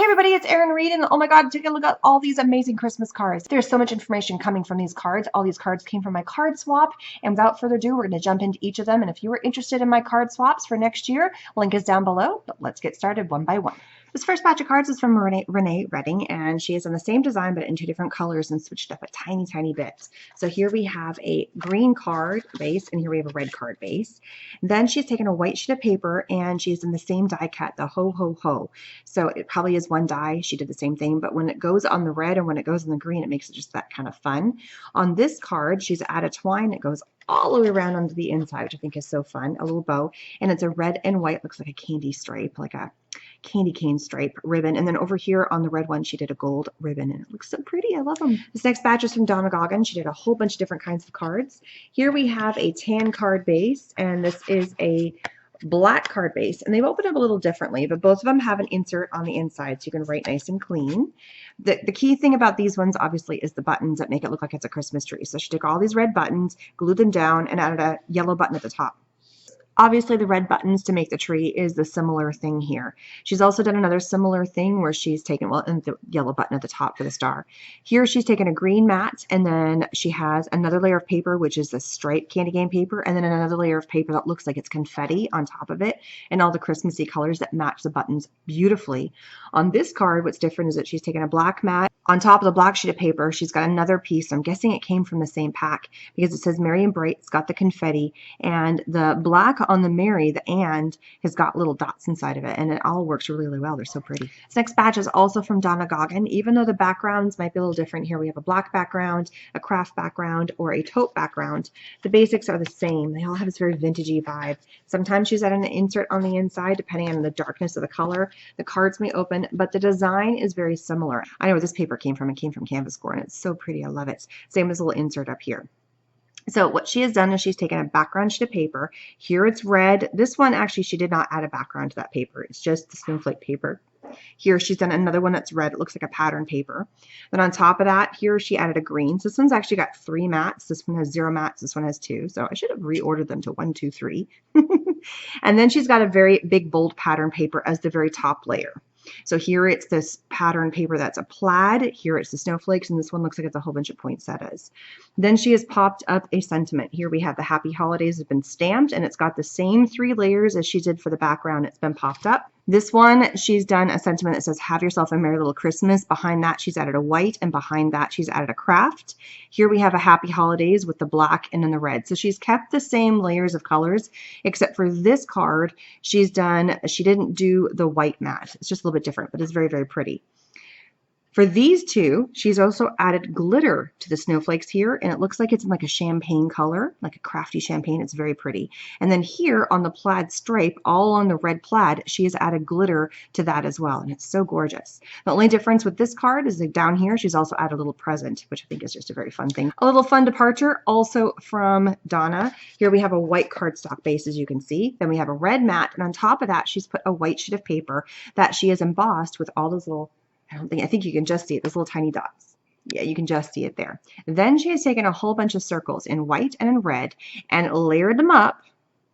Hey everybody, it's Erin Reed, and oh my god, take a look at all these amazing Christmas cards. There's so much information coming from these cards. All these cards came from my card swap, and without further ado, we're going to jump into each of them. And if you are interested in my card swaps for next year, link is down below, but let's get started one by one. This first batch of cards is from Renee Redding, and she is in the same design but in two different colors and switched up a tiny bit. So here we have a green card base, and here we have a red card base. Then she's taken a white sheet of paper, and she's in the same die cut, the ho ho ho. So it probably is one die. She did the same thing, but when it goes on the red and when it goes on the green, it makes it just that kind of fun. On this card, she's added twine that goes all the way around onto the inside, which I think is so fun, a little bow, and it's a red and white, looks like a candy stripe, like a candy cane stripe ribbon. And then over here on the red one, she did a gold ribbon, and it looks so pretty. I love them. This next batch is from Donna. She did a whole bunch of different kinds of cards. Here we have a tan card base, and this is a black card base, and they've opened up a little differently, but both of them have an insert on the inside so you can write nice and clean. The key thing about these ones obviously is the buttons that make it look like it's a Christmas tree. So she took all these red buttons, glued them down, and added a yellow button at the top. Obviously, the red buttons to make the tree is the similar thing here. She's also done another similar thing where she's taken, well, and the yellow button at the top for the star. Here she's taken a green mat, and then she has another layer of paper, which is the striped candy cane paper, and then another layer of paper that looks like it's confetti on top of it, and all the Christmassy colors that match the buttons beautifully. On this card, what's different is that she's taken a black mat. On top of the black sheet of paper, she's got another piece. I'm guessing it came from the same pack because it says Merry and Bright. It's got the confetti, and the black on the Merry, the and, has got little dots inside of it, and it all works really, really well. They're so pretty. This next batch is also from Donna. Even though the backgrounds might be a little different, here we have a black background, a craft background, or a taupe background. The basics are the same. They all have this very vintagey vibe. Sometimes she's added an insert on the inside depending on the darkness of the color. The cards may open, but the design is very similar. I know where this paper came from. It came from Canvas Core, and it's so pretty. I love it. Same as a little insert up here. So what she has done is she's taken a background sheet of paper. Here it's red. This one, actually, she did not add a background to that paper. It's just the snowflake paper. Here she's done another one that's red. It looks like a pattern paper. Then on top of that, here she added a green. So this one's actually got 3 mats. This one has 0 mats. This one has 2. So I should have reordered them to 1, 2, 3. And then she's got a very big, bold pattern paper as the very top layer. So here it's this pattern paper that's a plaid. Here it's the snowflakes, and this one looks like it's a whole bunch of poinsettias. Then she has popped up a sentiment. Here we have the Happy Holidays has been stamped, and it's got the same 3 layers as she did for the background. It's been popped up. This one, she's done a sentiment that says, have yourself a merry little Christmas. Behind that, she's added a white, and behind that, she's added a craft. Here we have a Happy Holidays with the black and then the red. So she's kept the same layers of colors, except for this card, she didn't do the white mat. It's just a little bit different, but it's very, very pretty. For these two, she's also added glitter to the snowflakes here, and it looks like it's in like a champagne color, like a crafty champagne. It's very pretty. And then here on the plaid stripe, all on the red plaid, she has added glitter to that as well, and it's so gorgeous. The only difference with this card is that down here, she's also added a little present, which I think is just a very fun thing. A little fun departure also from Donna. Here we have a white cardstock base, as you can see. Then we have a red mat, and on top of that, she's put a white sheet of paper that she has embossed with all those little, I think you can just see it, those little tiny dots. Yeah, you can just see it there. Then she has taken a whole bunch of circles in white and in red and layered them up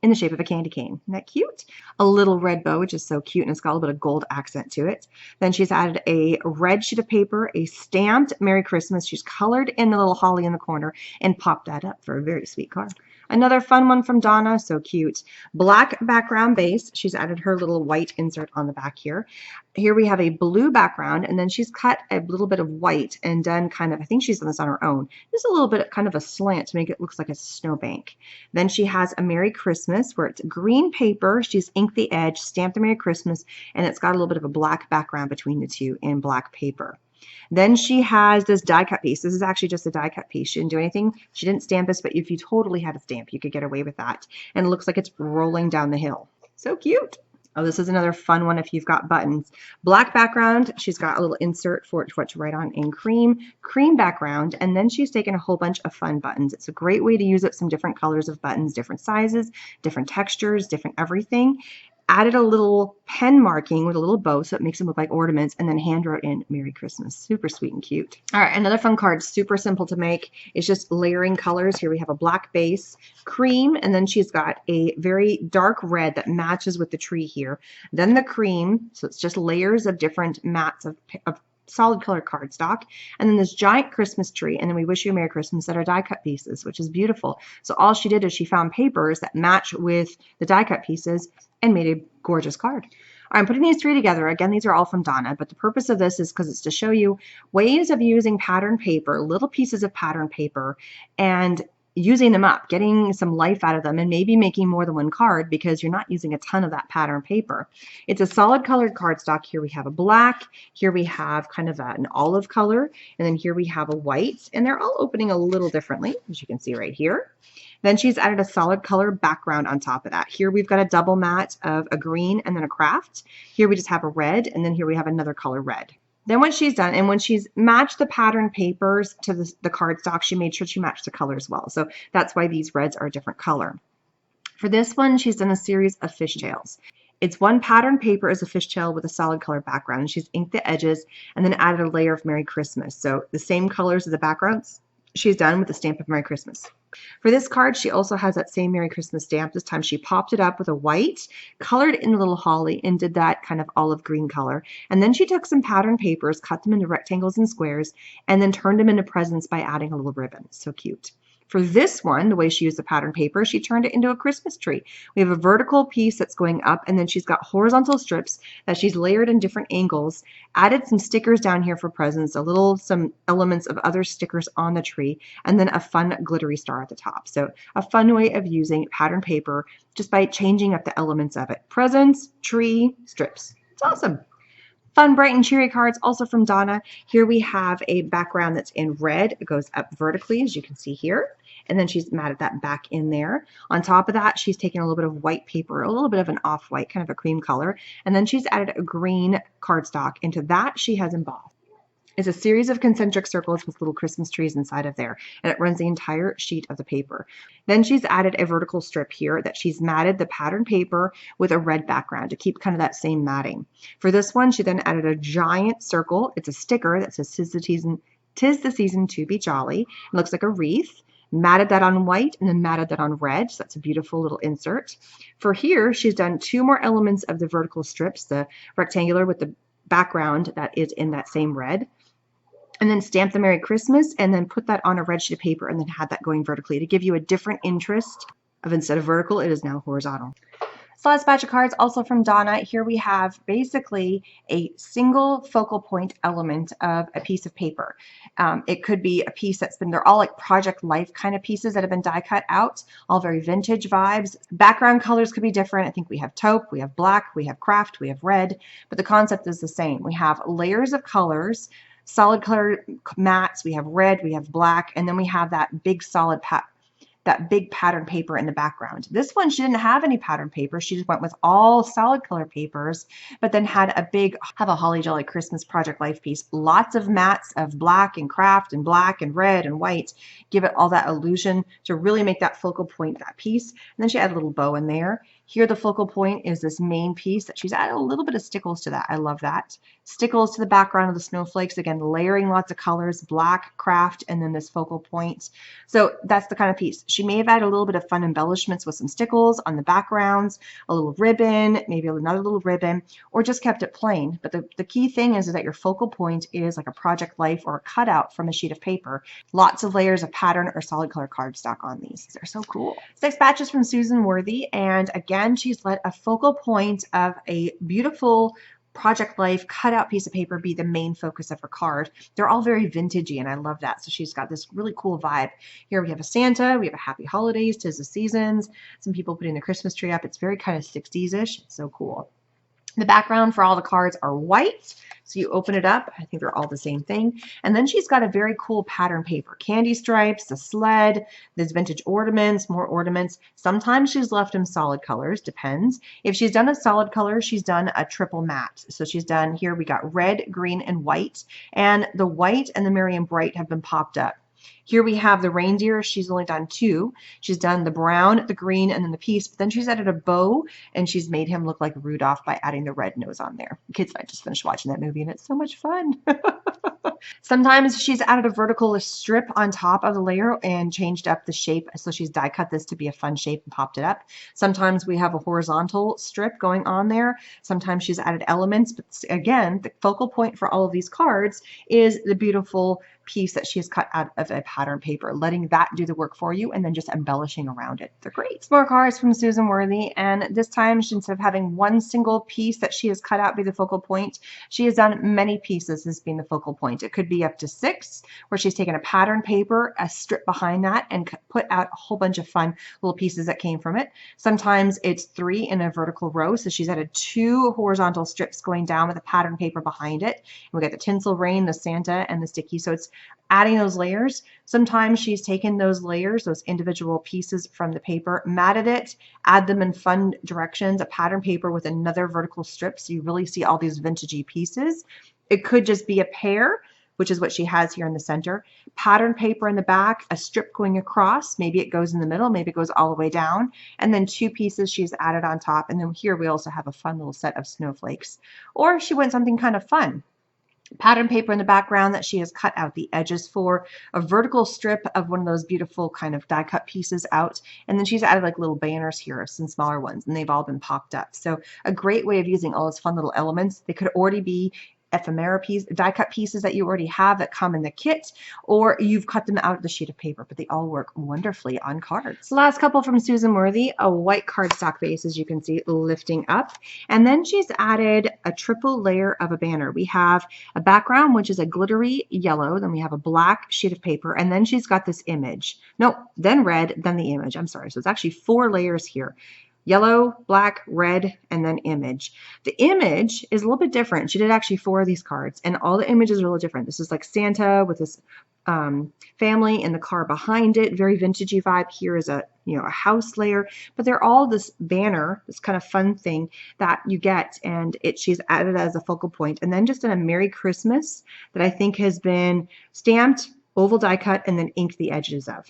in the shape of a candy cane. Isn't that cute? A little red bow, which is so cute, and it's got a little bit of gold accent to it. Then she's added a red sheet of paper, a stamped Merry Christmas. She's colored in the little holly in the corner and popped that up for a very sweet card. Another fun one from Donna, so cute. Black background base. She's added her little white insert on the back here. Here we have a blue background, and then she's cut a little bit of white and done kind of, I think she's done this on her own, just a little bit kind of a slant to make it look like a snowbank. Then she has a Merry Christmas where it's green paper. She's inked the edge, stamped a Merry Christmas, and it's got a little bit of a black background between the two in black paper. Then she has this die cut piece. This is actually just a die cut piece. She didn't do anything. She didn't stamp this, but if you totally had a stamp, you could get away with that. And it looks like it's rolling down the hill. So cute. Oh, this is another fun one if you've got buttons. Black background. She's got a little insert for what to write on in cream. Cream background. And then she's taken a whole bunch of fun buttons. It's a great way to use up some different colors of buttons, different sizes, different textures, different everything. added a little pen marking with a little bow so it makes them look like ornaments, and then hand wrote in Merry Christmas. Super sweet and cute. All right, another fun card, super simple to make. It's just layering colors. Here we have a black base, cream, and then she's got a very dark red that matches with the tree here. Then the cream, so it's just layers of different mats of solid color cardstock, and then this giant Christmas tree, and then we wish you a Merry Christmas that are die cut pieces, which is beautiful. So all she did is she found papers that match with the die cut pieces and made a gorgeous card. All right, I'm putting these three together. Again, these are all from Donna, but the purpose of this is because it's to show you ways of using pattern paper, little pieces of pattern paper, and using them up, getting some life out of them, and maybe making more than one card because you're not using a ton of that pattern paper. It's a solid colored cardstock. Here we have a black, here we have kind of an olive color, and then here we have a white, and they're all opening a little differently, as you can see right here. Then she's added a solid color background on top of that. Here we've got a double mat of a green and then a craft. Here we just have a red, and then here we have another color red. Then what she's done, and when she's matched the pattern papers to the cardstock, she made sure she matched the color as well. So that's why these reds are a different color. For this one, she's done a series of fishtails. It's one pattern paper as a fishtail with a solid color background. And she's inked the edges and then added a layer of Merry Christmas. So the same colors as the backgrounds she's done with the stamp of Merry Christmas. For this card, she also has that same Merry Christmas stamp. This time she popped it up with a white, colored in the little holly, and did that kind of olive green color. And then she took some pattern papers, cut them into rectangles and squares, and then turned them into presents by adding a little ribbon. So cute. For this one, the way she used the pattern paper, she turned it into a Christmas tree. We have a vertical piece that's going up, and then she's got horizontal strips that she's layered in different angles, added some stickers down here for presents, some elements of other stickers on the tree, and then a fun glittery star at the top. So a fun way of using pattern paper just by changing up the elements of it. Presents, tree, strips. It's awesome. Fun, bright, and cheery cards also from Donna. Here we have a background that's in red. It goes up vertically, as you can see here. And then she's matted that back in there. On top of that, she's taken a little bit of white paper, a little bit of an off-white, kind of a cream color. And then she's added a green cardstock. Into that, she has embossed. It's a series of concentric circles with little Christmas trees inside of there, and it runs the entire sheet of the paper. Then she's added a vertical strip here that she's matted the pattern paper with a red background to keep kind of that same matting. For this one, she then added a giant circle. It's a sticker that says "'Tis the season to be jolly." It looks like a wreath. Matted that on white and then matted that on red. So that's a beautiful little insert. For here, she's done two more elements of the vertical strips, the rectangular with the background that is in that same red, and then stamp the Merry Christmas and then put that on a red sheet of paper and then had that going vertically to give you a different interest of, instead of vertical, it is now horizontal. So last batch of cards also from Donna. Here we have basically a single focal point element of a piece of paper. It could be a piece they're all like Project Life kind of pieces that have been die cut out, all very vintage vibes. Background colors could be different. I think we have taupe, we have black, we have craft, we have red, but the concept is the same. We have layers of colors, solid color mats, we have red, we have black, and then we have that big solid big pattern paper in the background. This one, she didn't have any pattern paper. She just went with all solid color papers, but then had a Holly Jolly Christmas Project Life piece. Lots of mats of black and craft and black and red and white. Give it all that illusion to really make that focal point, that piece. And then she added a little bow in there. Here the focal point is this main piece that she's added a little bit of stickles to that. I love that. Stickles to the background of the snowflakes. Again, layering lots of colors, black, craft, and then this focal point. So that's the kind of piece. She may have added a little bit of fun embellishments with some stickles on the backgrounds, a little ribbon, maybe another little ribbon, or just kept it plain. But the key thing is that your focal point is like a Project Life or a cutout from a sheet of paper. Lots of layers of pattern or solid color cardstock on these. They're so cool. 6 batches from Susan Worthy, and again, she's let a focal point of a beautiful Project Life cutout piece of paper be the main focus of her card. They're all very vintagey, and I love that. So she's got this really cool vibe. Here we have a Santa, we have a Happy Holidays, 'Tis the Seasons, some people putting the Christmas tree up. It's very kind of 60s-ish. It's so cool. The background for all the cards are white. So you open it up. I think they're all the same thing. And then she's got a very cool pattern paper. Candy stripes, the sled, there's vintage ornaments, more ornaments. Sometimes she's left them solid colors, depends. If she's done a solid color, she's done a triple matte. So she's done, here we got red, green, and white. And the white and the Merry and Bright have been popped up. Here we have the reindeer. She's only done 2. She's done the brown, the green, and then the piece, but then she's added a bow and she's made him look like Rudolph by adding the red nose on there. The kids and I just finished watching that movie and it's so much fun. Sometimes she's added a vertical strip on top of the layer and changed up the shape. So she's die cut this to be a fun shape and popped it up. Sometimes we have a horizontal strip going on there. Sometimes she's added elements, but again, the focal point for all of these cards is the beautiful piece that she has cut out of a pattern paper, letting that do the work for you and then just embellishing around it. They're great. Some more cards from Susan Worthy, and this time instead of having one single piece that she has cut out be the focal point, she has done many pieces as being the focal point. It could be up to 6, where she's taken a pattern paper, a strip behind that, and put out a whole bunch of fun little pieces that came from it. Sometimes it's 3 in a vertical row, so she's added 2 horizontal strips going down with a pattern paper behind it. And we got the tinsel rain, the Santa, and the sticky. So it's adding those layers. Sometimes she's taken those layers, those individual pieces from the paper, matted it, add them in fun directions, a pattern paper with another vertical strip, so you really see all these vintagey pieces. It could just be a pair, which is what she has here in the center, pattern paper in the back, a strip going across, maybe it goes in the middle, maybe it goes all the way down, and then 2 pieces she's added on top. And then here we also have a fun little set of snowflakes. Or she went something kind of fun. Pattern paper in the background that she has cut out the edges for, a vertical strip of one of those beautiful kind of die cut pieces out, and then she's added like little banners here, some smaller ones, and they've all been popped up. So a great way of using all those fun little elements. They could already be ephemera die cut pieces that you already have that come in the kit, or you've cut them out of the sheet of paper, but they all work wonderfully on cards. Last couple from Susan Worthy, a white cardstock base, as you can see, lifting up, and then she's added a triple layer of a banner. We have a background, which is a glittery yellow, then we have a black sheet of paper, and then she's got this image. No, then red, then the image. I'm sorry. So it's actually 4 layers here. Yellow, black, red, and then image. The image is a little bit different. She did actually 4 of these cards, and all the images are a little different. This is like Santa with this family in the car behind it. Very vintagey vibe. Here is a house layer, but they're all this banner, this kind of fun thing that you get, and she's added as a focal point. And then just in a Merry Christmas that I think has been stamped, oval die cut, and then inked the edges of.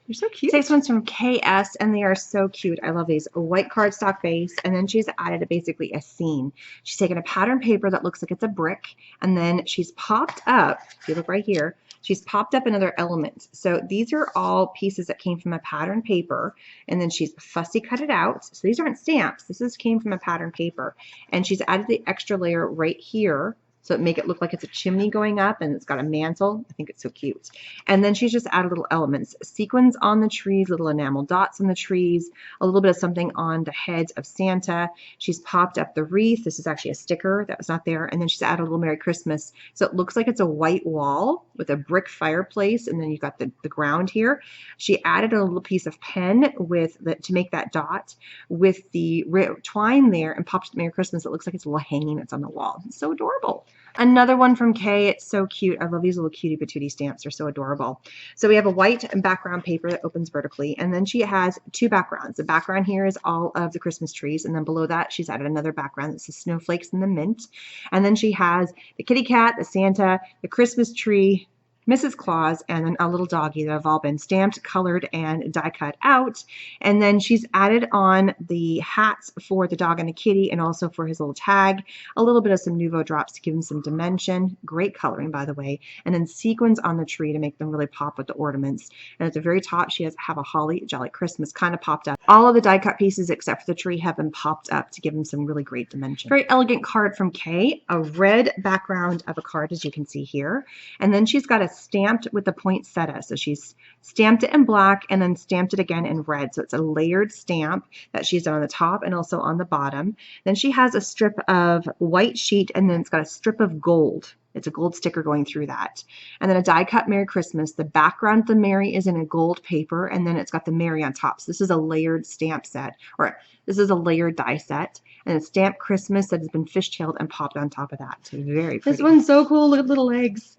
They're so cute. Next one's from KS, and they are so cute. I love these. A white cardstock base, and then she's added basically a scene. She's taken a pattern paper that looks like it's a brick, and then she's popped up, if you look right here, she's popped up another element. So these are all pieces that came from a pattern paper, and then she's fussy cut it out. So these aren't stamps. This came from a pattern paper, and she's added the extra layer right here. So it make it look like it's a chimney going up, and it's got a mantle. I think it's so cute. And then she's just added little elements, sequins on the trees, little enamel dots on the trees, a little bit of something on the heads of Santa. She's popped up the wreath. This is actually a sticker that was not there. And then she's added a little Merry Christmas. So it looks like it's a white wall with a brick fireplace, and then you've got the ground here. She added a little piece of pen to make that dot with the twine there, and popped Merry Christmas. It looks like it's a little hanging that's on the wall. It's so adorable. Another one from Kaye. It's so cute. I love these little cutie patootie stamps. They're so adorable. So we have a white background paper that opens vertically, and then she has 2 backgrounds. The background here is all of the Christmas trees, and then below that she's added another background that's the snowflakes and the mint. And then she has the kitty cat, the Santa, the Christmas tree, Mrs. Claus, and then a little doggy that have all been stamped, colored, and die cut out. And then she's added on the hats for the dog and the kitty, and also for his little tag, a little bit of some Nuvo drops to give him some dimension. Great coloring, by the way. And then sequins on the tree to make them really pop with the ornaments. And at the very top, she have a holly Jolly Christmas kind of popped up. All of the die cut pieces except for the tree have been popped up to give them some really great dimension. Very elegant card from Kaye. A red background of a card, as you can see here. And then she's got a stamped with the poinsettia. So she's stamped it in black and then stamped it again in red. So it's a layered stamp that she's done on the top and also on the bottom. Then she has a strip of white sheet, and then it's got a strip of gold. It's a gold sticker going through that. And then a die cut Merry Christmas. The background of the Merry is in a gold paper, and then it's got the Merry on top. So this is a layered stamp set, or this is a layered die set. And a stamped Christmas that has been fishtailed and popped on top of that. So very pretty. This one's so cool. Look at the little legs.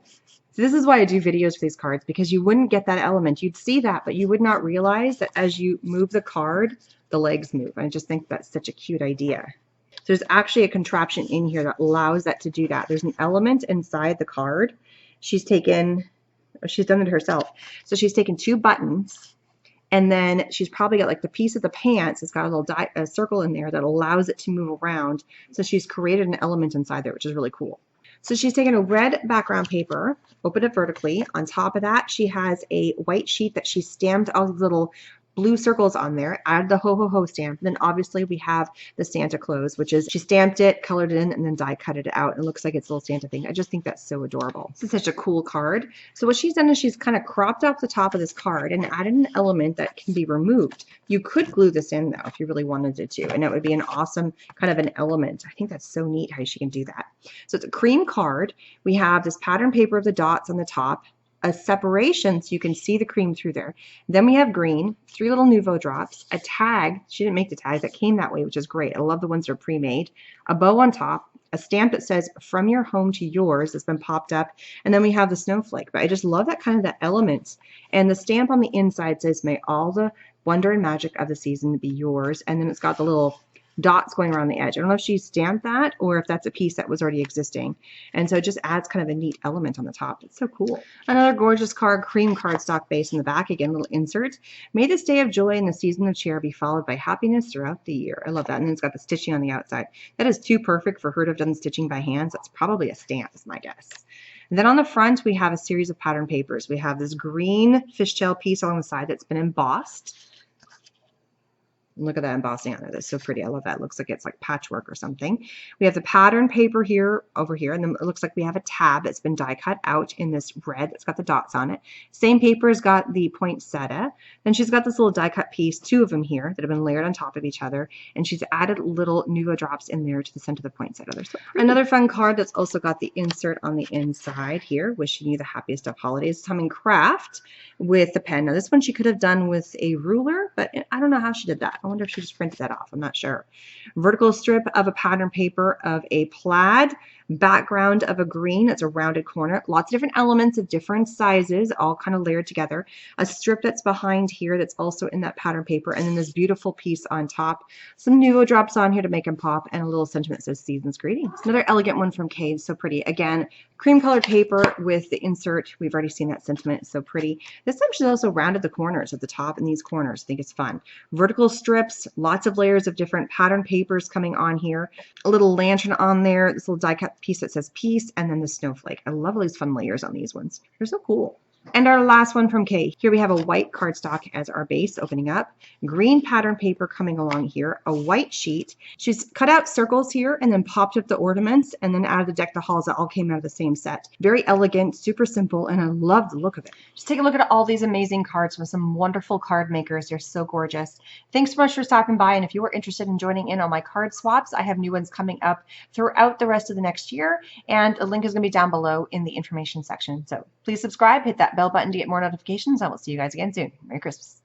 So this is why I do videos for these cards, because you wouldn't get that element. You'd see that, but you would not realize that as you move the card, the legs move. I just think that's such a cute idea. So there's actually a contraption in here that allows that to do that. There's an element inside the card. She's taken She's done it herself. So she's taken 2 buttons, and then she's probably got like the piece of the pants. It's got a little a circle in there that allows it to move around. So she's created an element inside there, which is really cool. So she's taken a red background paper, opened it vertically. On top of that, she has a white sheet that she stamped all these little blue circles on there, added the ho ho ho stamp. And then obviously we have the Santa Claus, which is she stamped it, colored it in, and then die cut it out. It looks like it's a little Santa thing. I just think that's so adorable. This is such a cool card. So what she's done is she's kind of cropped off the top of this card and added an element that can be removed. You could glue this in though if you really wanted it to, and it would be an awesome kind of an element. I think that's so neat how she can do that. So it's a cream card. We have this pattern paper of the dots on the top, a separation so you can see the cream through there. Then we have green, 3 little Nuvo drops, a tag. She didn't make the tag, that came that way, which is great. I love the ones that are pre-made. A bow on top, a stamp that says from your home to yours that's been popped up, and then we have the snowflake. But I just love that kind of the elements. And the stamp on the inside says, may all the wonder and magic of the season be yours. And then it's got the little dots going around the edge. I don't know if she stamped that or if that's a piece that was already existing. And so it just adds kind of a neat element on the top. It's so cool. Another gorgeous card, cream cardstock base in the back. Again, little insert. May this day of joy and the season of cheer be followed by happiness throughout the year. I love that. And then it's got the stitching on the outside. That is too perfect for her to have done the stitching by hand. So that's probably a stamp is my guess. And then on the front, we have a series of pattern papers. We have this green fishtail piece along the side that's been embossed. Look at that embossing on there. That's so pretty. I love that. It looks like it's like patchwork or something. We have the pattern paper here, over here, and then it looks like we have a tab that's been die cut out in this red that's got the dots on it. Same paper has got the poinsettia. Then she's got this little die cut piece, 2 of them here that have been layered on top of each other, and she's added little Nuvo drops in there to the center of the poinsettia. They're so pretty. Another fun card that's also got the insert on the inside here, wishing you the happiest of holidays. Art and Crafty with the pen. Now this one she could have done with a ruler, but I don't know how she did that. I wonder if she just printed that off. I'm not sure. Vertical strip of a pattern paper of a plaid, background of a green. It's a rounded corner. Lots of different elements of different sizes, all kind of layered together. A strip that's behind here that's also in that pattern paper, and then this beautiful piece on top. Some Nuvo drops on here to make them pop, and a little sentiment that says season's greetings. Another elegant one from Kaye. So pretty. Again, cream colored paper with the insert. We've already seen that sentiment. It's so pretty. This time she's also rounded the corners at the top and these corners. I think it's fun. Vertical strips, lots of layers of different pattern papers coming on here. A little lantern on there, this little die cut piece that says peace, and then the snowflake. I love all these fun layers on these ones. They're so cool. And our last one from Kaye. Here we have a white cardstock as our base opening up, green pattern paper coming along here, a white sheet. She's cut out circles here and then popped up the ornaments and then added the deck the halls that all came out of the same set. Very elegant, super simple, and I love the look of it. Just take a look at all these amazing cards from some wonderful card makers. They're so gorgeous. Thanks so much for stopping by, and if you are interested in joining in on my card swaps, I have new ones coming up throughout the rest of the next year, and a link is going to be down below in the information section. So please subscribe, hit that bell button to get more notifications. I will see you guys again soon. Merry Christmas.